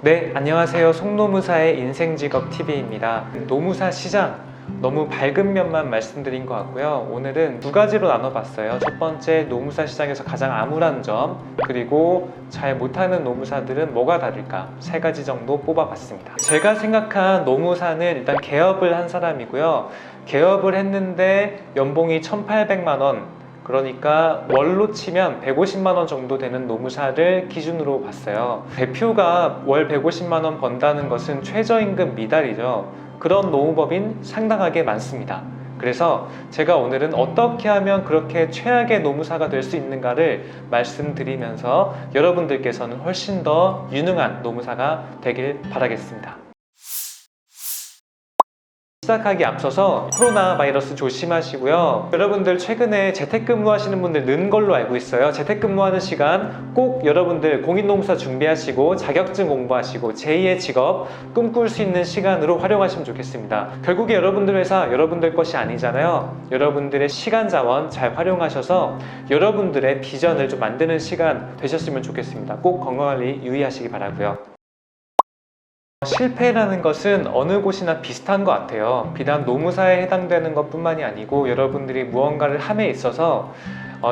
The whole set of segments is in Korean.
네, 안녕하세요. 송노무사의 인생직업TV입니다. 노무사 시장, 너무 밝은 면만 말씀드린 것 같고요. 오늘은 두 가지로 나눠봤어요. 첫 번째, 노무사 시장에서 가장 암울한 점, 그리고 잘 못하는 노무사들은 뭐가 다를까? 세 가지 정도 뽑아봤습니다. 제가 생각한 노무사는 일단 개업을 한 사람이고요. 개업을 했는데 연봉이 1,800만 원, 그러니까 월로 치면 150만 원 정도 되는 노무사를 기준으로 봤어요. 대표가 월 150만 원 번다는 것은 최저임금 미달이죠. 그런 노무법인 상당하게 많습니다. 그래서 제가 오늘은 어떻게 하면 그렇게 최악의 노무사가 될 수 있는가를 말씀드리면서 여러분들께서는 훨씬 더 유능한 노무사가 되길 바라겠습니다. 시작하기 앞서서 코로나 바이러스 조심하시고요. 여러분들 최근에 재택근무 하시는 분들 는 걸로 알고 있어요. 재택근무하는 시간 꼭 여러분들 공인노무사 준비하시고 자격증 공부하시고 제2의 직업 꿈꿀 수 있는 시간으로 활용하시면 좋겠습니다. 결국에 여러분들 회사 여러분들 것이 아니잖아요. 여러분들의 시간 자원 잘 활용하셔서 여러분들의 비전을 좀 만드는 시간 되셨으면 좋겠습니다. 꼭 건강관리 유의하시기 바라고요. 실패라는 것은 어느 곳이나 비슷한 것 같아요. 비단 노무사에 해당되는 것 뿐만이 아니고 여러분들이 무언가를 함에 있어서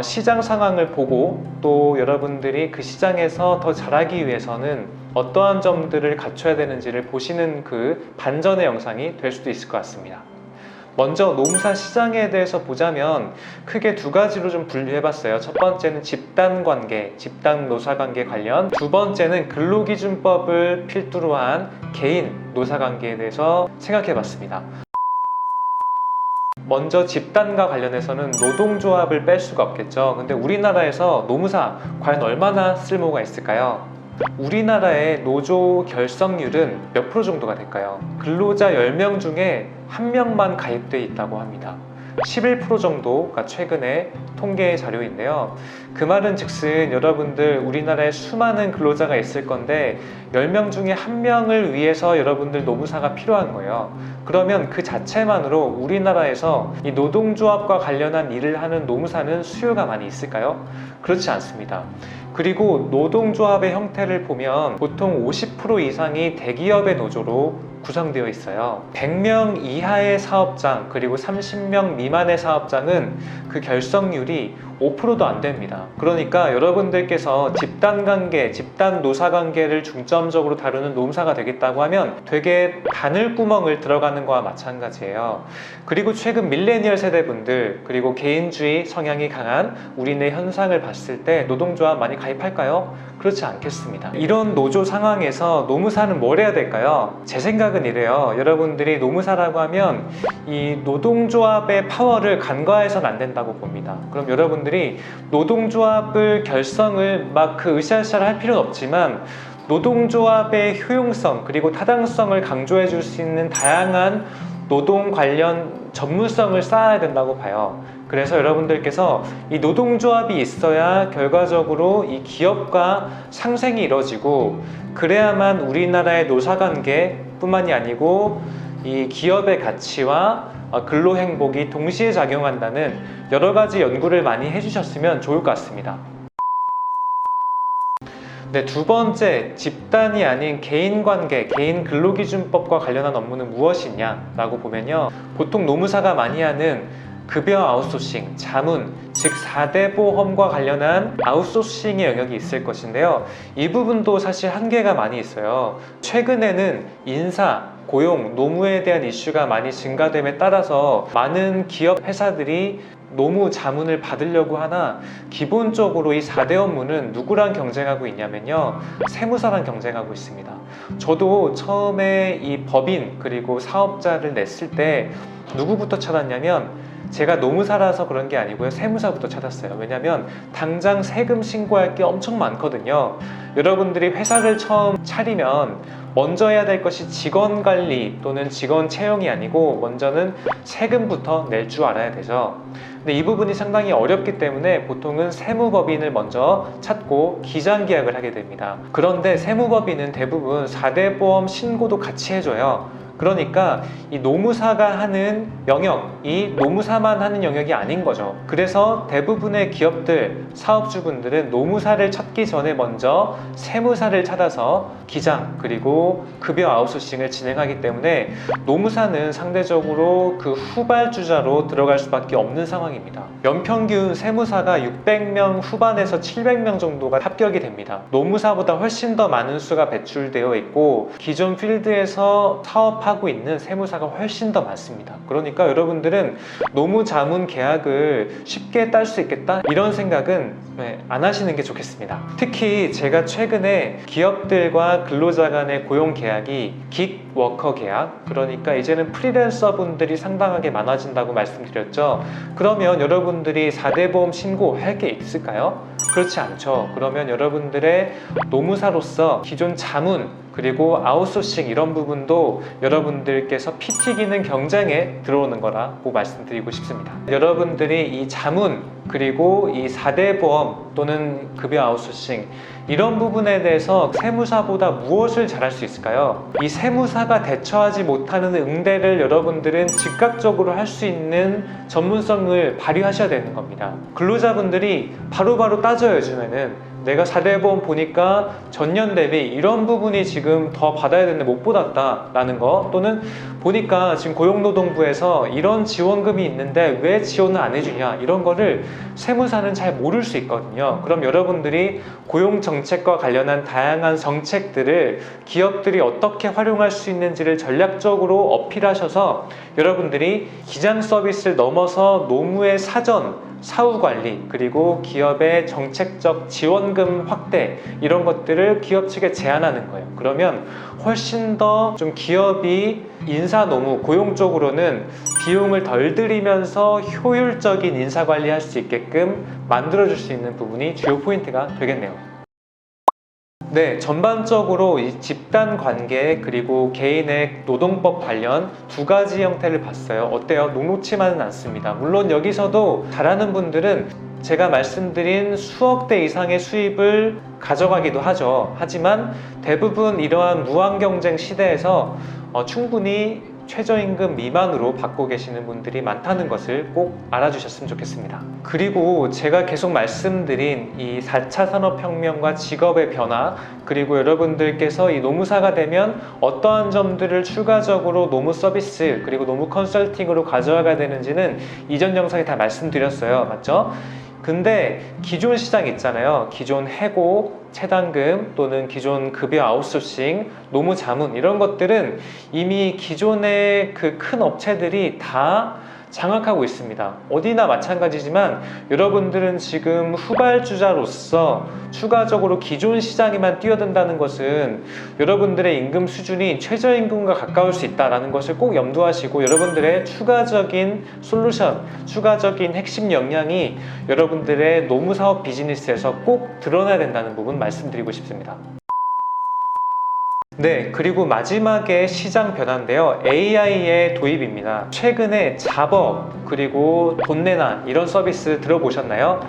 시장 상황을 보고 또 여러분들이 그 시장에서 더 잘하기 위해서는 어떠한 점들을 갖춰야 되는지를 보시는 그 반전의 영상이 될 수도 있을 것 같습니다. 먼저 노무사 시장에 대해서 보자면 크게 두 가지로 좀 분류해봤어요. 첫 번째는 집단관계, 집단노사관계 관련, 두 번째는 근로기준법을 필두로 한 개인 노사관계에 대해서 생각해봤습니다. 먼저 집단과 관련해서는 노동조합을 뺄 수가 없겠죠. 근데 우리나라에서 노무사 과연 얼마나 쓸모가 있을까요? 우리나라의 노조 결성률은 몇 프로 정도가 될까요? 근로자 10명 중에 1명만 가입되어 있다고 합니다. 11% 정도가 최근에 통계 자료인데요. 그 말은 즉슨 여러분들 우리나라에 수많은 근로자가 있을 건데 10명 중에 1명을 위해서 여러분들 노무사가 필요한 거예요. 그러면 그 자체만으로 우리나라에서 이 노동조합과 관련한 일을 하는 노무사는 수요가 많이 있을까요? 그렇지 않습니다. 그리고 노동조합의 형태를 보면 보통 50% 이상이 대기업의 노조로 구성되어 있어요. 100명 이하의 사업장 그리고 30명 미만의 사업장은 그 결성률이 5%도 안 됩니다. 그러니까 여러분들께서 집단관계, 집단노사관계를 중점적으로 다루는 노무사가 되겠다고 하면 되게 바늘구멍을 들어가는 거와 마찬가지예요. 그리고 최근 밀레니얼 세대분들 그리고 개인주의 성향이 강한 우리네 현상을 봤을 때 노동조합 많이 가입할까요? 그렇지 않겠습니다. 이런 노조 상황에서 노무사는 뭘 해야 될까요? 제 생각은 이래요. 여러분들이 노무사라고 하면 이 노동조합의 파워를 간과해서는 안 된다고 봅니다. 그럼 여러분들이 노동조합을 결성을 막 그 으쌰으쌰 할 필요는 없지만 노동조합의 효용성 그리고 타당성을 강조해 줄 수 있는 다양한 노동 관련 전문성을 쌓아야 된다고 봐요. 그래서 여러분들께서 이 노동조합이 있어야 결과적으로 이 기업과 상생이 이루어지고 그래야만 우리나라의 노사관계 뿐만이 아니고 이 기업의 가치와 근로행복이 동시에 작용한다는 여러 가지 연구를 많이 해주셨으면 좋을 것 같습니다. 네, 두 번째, 집단이 아닌 개인관계, 개인 근로기준법과 관련한 업무는 무엇이냐라고 보면요. 보통 노무사가 많이 하는 급여 아웃소싱, 자문, 즉 4대 보험과 관련한 아웃소싱의 영역이 있을 것인데요. 이 부분도 사실 한계가 많이 있어요. 최근에는 인사, 고용, 노무에 대한 이슈가 많이 증가됨에 따라서 많은 기업 회사들이 노무 자문을 받으려고 하나 기본적으로 이 4대 업무는 누구랑 경쟁하고 있냐면요. 세무사랑 경쟁하고 있습니다. 저도 처음에 이 법인 그리고 사업자를 냈을 때 누구부터 찾았냐면 제가 노무사라서 그런 게 아니고요. 세무사부터 찾았어요. 왜냐면 당장 세금 신고할 게 엄청 많거든요. 여러분들이 회사를 처음 차리면 먼저 해야 될 것이 직원 관리 또는 직원 채용이 아니고 먼저는 세금부터 낼 줄 알아야 되죠. 근데 이 부분이 상당히 어렵기 때문에 보통은 세무법인을 먼저 찾고 기장계약을 하게 됩니다. 그런데 세무법인은 대부분 4대 보험 신고도 같이 해줘요. 그러니까 이 노무사가 하는 영역이 노무사만 하는 영역이 아닌 거죠. 그래서 대부분의 기업들, 사업주분들은 노무사를 찾기 전에 먼저 세무사를 찾아서 기장 그리고 급여 아웃소싱을 진행하기 때문에 노무사는 상대적으로 그 후발주자로 들어갈 수밖에 없는 상황입니다. 연평균 세무사가 600명 후반에서 700명 정도가 합격이 됩니다. 노무사보다 훨씬 더 많은 수가 배출되어 있고 기존 필드에서 사업하고 있는 세무사가 훨씬 더 많습니다. 그러니까 여러분들은 노무자문 계약을 쉽게 딸 수 있겠다 이런 생각은 안 하시는 게 좋겠습니다. 특히 제가 최근에 기업들과 근로자 간의 고용 계약이 긱워커 계약, 그러니까 이제는 프리랜서 분들이 상당하게 많아진다고 말씀드렸죠. 그러면 여러분들이 4대 보험 신고할 게 있을까요? 그렇지 않죠. 그러면 여러분들의 노무사로서 기존 자문 그리고 아웃소싱 이런 부분도 여러분들께서 PT 기능 경쟁에 들어오는 거라고 말씀드리고 싶습니다. 여러분들이 이 자문 그리고 이 4대 보험 또는 급여 아웃소싱 이런 부분에 대해서 세무사보다 무엇을 잘할 수 있을까요? 이 세무사가 대처하지 못하는 응대를 여러분들은 즉각적으로 할 수 있는 전문성을 발휘하셔야 되는 겁니다. 근로자분들이 바로바로 따져요. 요즘에는 내가 4대 보험 보니까 전년 대비 이런 부분이 지금 더 받아야 되는데 못 받았다 라는 거, 또는 보니까 지금 고용노동부에서 이런 지원금이 있는데 왜 지원을 안 해주냐, 이런 거를 세무사는 잘 모를 수 있거든요. 그럼 여러분들이 고용정책과 관련한 다양한 정책들을 기업들이 어떻게 활용할 수 있는지를 전략적으로 어필하셔서 여러분들이 기장 서비스를 넘어서 노무의 사전 사후관리 그리고 기업의 정책적 지원금 확대 이런 것들을 기업 측에 제안하는 거예요. 그러면 훨씬 더 좀 기업이 인사노무 고용 쪽으로는 비용을 덜 들이면서 효율적인 인사관리 할 수 있게끔 만들어줄 수 있는 부분이 주요 포인트가 되겠네요. 네, 전반적으로 이 집단 관계 그리고 개인의 노동법 관련 두 가지 형태를 봤어요. 어때요? 녹록치만은 않습니다. 물론 여기서도 잘하는 분들은 제가 말씀드린 수억 대 이상의 수입을 가져가기도 하죠. 하지만 대부분 이러한 무한경쟁 시대에서 충분히 최저임금 미만으로 받고 계시는 분들이 많다는 것을 꼭 알아주셨으면 좋겠습니다. 그리고 제가 계속 말씀드린 이 4차 산업혁명과 직업의 변화, 그리고 여러분들께서 이 노무사가 되면 어떠한 점들을 추가적으로 노무 서비스 그리고 노무 컨설팅으로 가져와야 되는지는 이전 영상에 다 말씀드렸어요. 맞죠? 근데 기존 시장 있잖아요. 기존 해고, 체당금 또는 기존 급여 아웃소싱, 노무 자문 이런 것들은 이미 기존의 그 큰 업체들이 다 장악하고 있습니다. 어디나 마찬가지지만 여러분들은 지금 후발주자로서 추가적으로 기존 시장에만 뛰어든다는 것은 여러분들의 임금 수준이 최저임금과 가까울 수 있다는 것을 꼭 염두하시고 여러분들의 추가적인 솔루션, 추가적인 핵심 역량이 여러분들의 노무사업 비즈니스에서 꼭 드러나야 된다는 부분 말씀드리고 싶습니다. 네, 그리고 마지막에 시장 변화인데요. AI의 도입입니다. 최근에 잡업 그리고 돈내나 이런 서비스 들어보셨나요?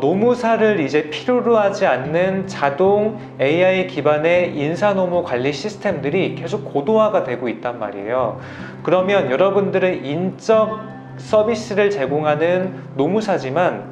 노무사를 이제 필요로 하지 않는 자동 AI 기반의 인사노무 관리 시스템들이 계속 고도화가 되고 있단 말이에요. 그러면 여러분들은 인적 서비스를 제공하는 노무사지만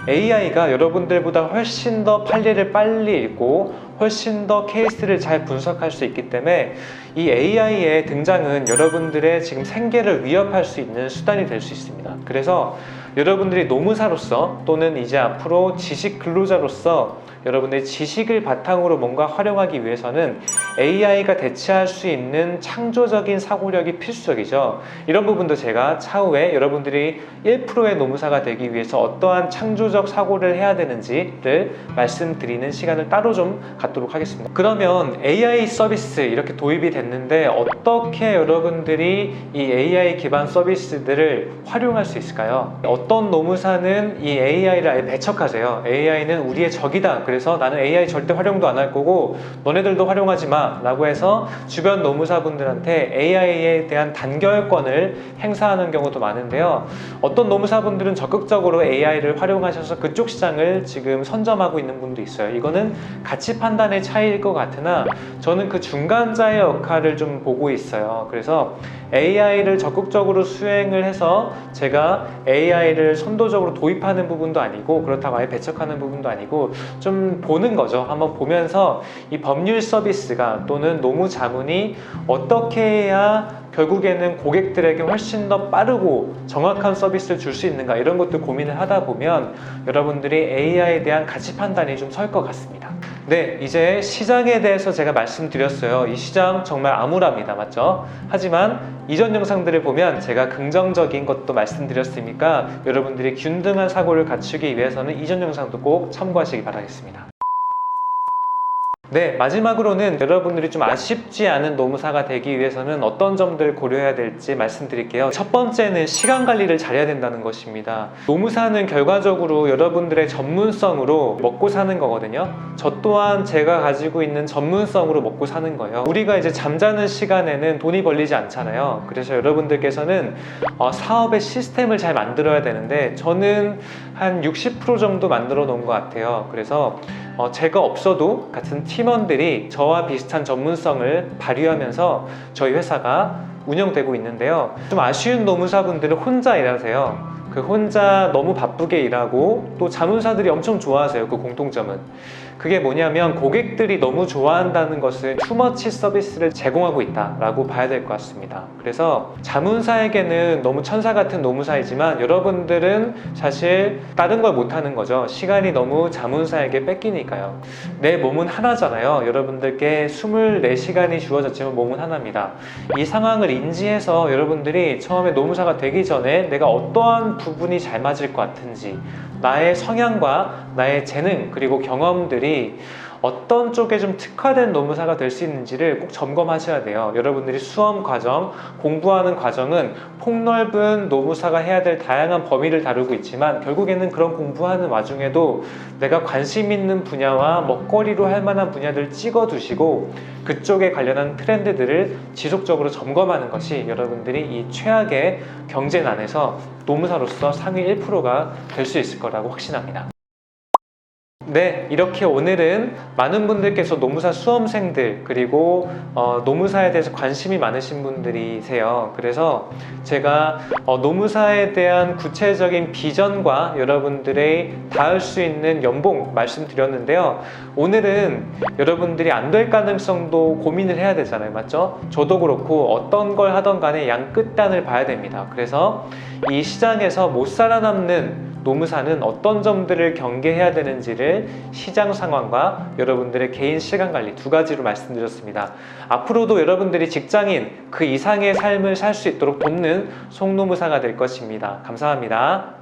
AI가 여러분들보다 훨씬 더 판례를 빨리 읽고 훨씬 더 케이스를 잘 분석할 수 있기 때문에 이 AI의 등장은 여러분들의 지금 생계를 위협할 수 있는 수단이 될 수 있습니다. 그래서 여러분들이 노무사로서 또는 이제 앞으로 지식 근로자로서 여러분의 지식을 바탕으로 뭔가 활용하기 위해서는 AI가 대체할 수 있는 창조적인 사고력이 필수적이죠. 이런 부분도 제가 차후에 여러분들이 1%의 노무사가 되기 위해서 어떠한 창조적 사고를 해야 되는지를 말씀드리는 시간을 따로 좀 갖도록 하겠습니다. 그러면 AI 서비스 이렇게 도입이 됐는데 어떻게 여러분들이 이 AI 기반 서비스들을 활용할 수 있을까요? 어떤 노무사는 이 AI를 아예 배척하세요. AI는 우리의 적이다. 그래서 나는 AI 절대 활용도 안 할 거고 너네들도 활용하지 마 라고 해서 주변 노무사분들한테 AI에 대한 단결권을 행사하는 경우도 많은데요. 어떤 노무사분들은 적극적으로 AI를 활용하셔서 그쪽 시장을 지금 선점하고 있는 분도 있어요. 이거는 가치 판단의 차이일 것 같으나 저는 그 중간자의 역할을 좀 보고 있어요. 그래서 AI를 적극적으로 수행을 해서 제가 AI를 선도적으로 도입하는 부분도 아니고 그렇다고 아예 배척하는 부분도 아니고 좀 보는 거죠. 한번 보면서 이 법률 서비스가 또는 노무 자문이 어떻게 해야 결국에는 고객들에게 훨씬 더 빠르고 정확한 서비스를 줄 수 있는가 이런 것들 고민을 하다 보면 여러분들이 AI에 대한 가치 판단이 좀 설 것 같습니다. 네, 이제 시장에 대해서 제가 말씀드렸어요. 이 시장 정말 암울합니다. 맞죠? 하지만 이전 영상들을 보면 제가 긍정적인 것도 말씀드렸으니까 여러분들이 균등한 사고를 갖추기 위해서는 이전 영상도 꼭 참고하시기 바라겠습니다. 네, 마지막으로는 여러분들이 좀 아쉽지 않은 노무사가 되기 위해서는 어떤 점들을 고려해야 될지 말씀드릴게요. 첫 번째는 시간 관리를 잘해야 된다는 것입니다. 노무사는 결과적으로 여러분들의 전문성으로 먹고 사는 거거든요. 저 또한 제가 가지고 있는 전문성으로 먹고 사는 거예요. 우리가 이제 잠자는 시간에는 돈이 벌리지 않잖아요. 그래서 여러분들께서는 사업의 시스템을 잘 만들어야 되는데 저는 한 60% 정도 만들어 놓은 것 같아요. 그래서 제가 없어도 같은 팀원들이 저와 비슷한 전문성을 발휘하면서 저희 회사가 운영되고 있는데요. 좀 아쉬운 노무사분들은 혼자 일하세요. 그 혼자 너무 바쁘게 일하고 또 자문사들이 엄청 좋아하세요. 그 공통점은 그게 뭐냐면 고객들이 너무 좋아한다는 것은 투머치 서비스를 제공하고 있다라고 봐야 될 것 같습니다. 그래서 자문사에게는 너무 천사 같은 노무사이지만 여러분들은 사실 다른 걸 못하는 거죠. 시간이 너무 자문사에게 뺏기니까요. 내 몸은 하나잖아요. 여러분들께 24시간이 주어졌지만 몸은 하나입니다. 이 상황을 인지해서 여러분들이 처음에 노무사가 되기 전에 내가 어떠한 부분이 잘 맞을 것 같은지 나의 성향과 나의 재능 그리고 경험들이 어떤 쪽에 좀 특화된 노무사가 될 수 있는지를 꼭 점검하셔야 돼요. 여러분들이 수험 과정, 공부하는 과정은 폭넓은 노무사가 해야 될 다양한 범위를 다루고 있지만 결국에는 그런 공부하는 와중에도 내가 관심 있는 분야와 먹거리로 할 만한 분야들을 찍어두시고 그쪽에 관련한 트렌드들을 지속적으로 점검하는 것이 여러분들이 이 최악의 경쟁안에서 노무사로서 상위 1%가 될 수 있을 거라고 확신합니다. 네, 이렇게 오늘은 많은 분들께서 노무사 수험생들 그리고 노무사에 대해서 관심이 많으신 분들이세요. 그래서 제가 노무사에 대한 구체적인 비전과 여러분들의 닿을 수 있는 연봉 말씀드렸는데요. 오늘은 여러분들이 안 될 가능성도 고민을 해야 되잖아요. 맞죠? 저도 그렇고 어떤 걸 하던 간에 양 끝단을 봐야 됩니다. 그래서 이 시장에서 못 살아남는 노무사는 어떤 점들을 경계해야 되는지를 시장 상황과 여러분들의 개인 시간 관리 두 가지로 말씀드렸습니다. 앞으로도 여러분들이 직장인 그 이상의 삶을 살 수 있도록 돕는 송노무사가 될 것입니다. 감사합니다.